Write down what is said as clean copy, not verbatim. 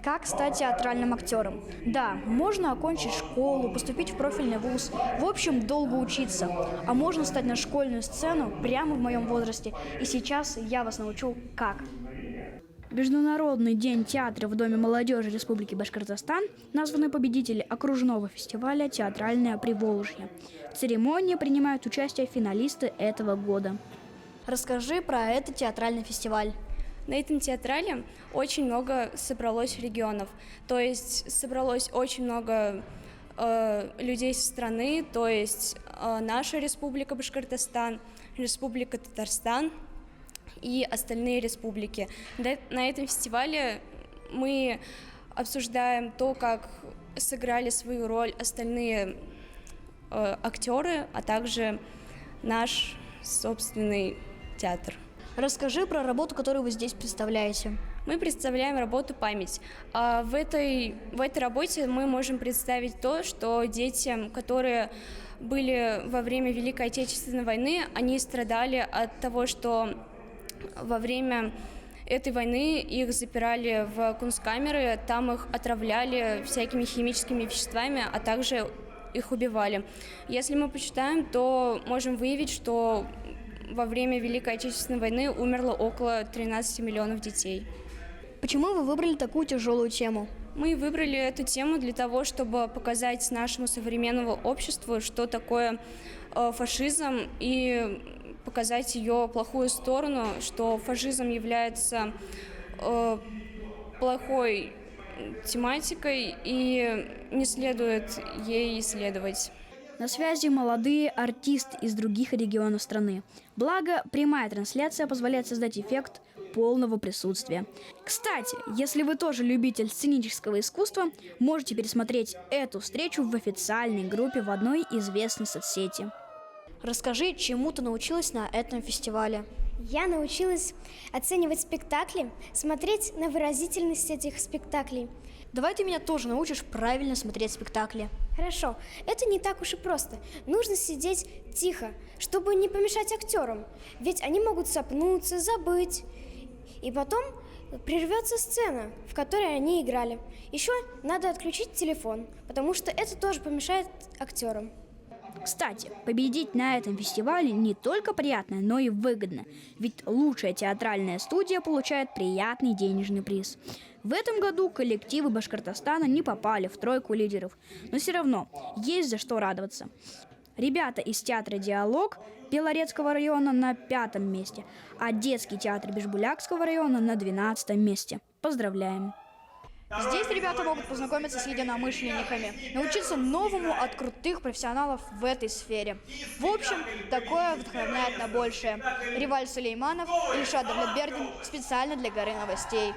Как стать театральным актером? Да, можно окончить школу, поступить в профильный вуз, в общем, долго учиться. А можно стать на школьную сцену прямо в моем возрасте. И сейчас я вас научу, как. Международный день театра в Доме молодежи Республики Башкортостан названы победители окружного фестиваля «Театральное Приволжье». В церемонии принимают участие финалисты этого года. Расскажи про этот театральный фестиваль. На этом театрале очень много собралось регионов, то есть собралось очень много людей со страны, то есть наша Республика Башкортостан, Республика Татарстан и остальные республики. На этом фестивале мы обсуждаем то, как сыграли свою роль остальные актеры, а также наш собственный театр. Расскажи про работу, которую вы здесь представляете. Мы представляем работу «Память». В этой работе мы можем представить то, что детям, которые были во время Великой Отечественной войны, они страдали от того, что во время этой войны их запирали в кунсткамеры, там их отравляли всякими химическими веществами, а также их убивали. Если мы почитаем, то можем выявить, что во время Великой Отечественной войны умерло около 13 миллионов детей. Почему вы выбрали такую тяжелую тему? Мы выбрали эту тему для того, чтобы показать нашему современному обществу, что такое фашизм, и показать ее плохую сторону, что фашизм является плохой тематикой и не следует ей исследовать. На связи молодые артисты из других регионов страны. Благо, прямая трансляция позволяет создать эффект полного присутствия. Кстати, если вы тоже любитель сценического искусства, можете пересмотреть эту встречу в официальной группе в одной известной соцсети. Расскажи, чему ты научилась на этом фестивале? Я научилась оценивать спектакли, смотреть на выразительность этих спектаклей. Давай ты меня тоже научишь правильно смотреть спектакли. Хорошо, это не так уж и просто. Нужно сидеть тихо, чтобы не помешать актерам. Ведь они могут сопнуться, забыть. И потом прервется сцена, в которой они играли. Еще надо отключить телефон, потому что это тоже помешает актерам. Кстати, победить на этом фестивале не только приятно, но и выгодно. Ведь лучшая театральная студия получает приятный денежный приз. В этом году коллективы Башкортостана не попали в тройку лидеров. Но все равно есть за что радоваться. Ребята из театра «Диалог» Белорецкого района на 5-м месте, а детский театр Бишбулякского района на 12-м месте. Поздравляем! Здесь ребята могут познакомиться с единомышленниками, научиться новому от крутых профессионалов в этой сфере. В общем, такое вдохновляет на большее. Риваль Сулейманов, Ильшат Давлетбердин, специально для Горы новостей.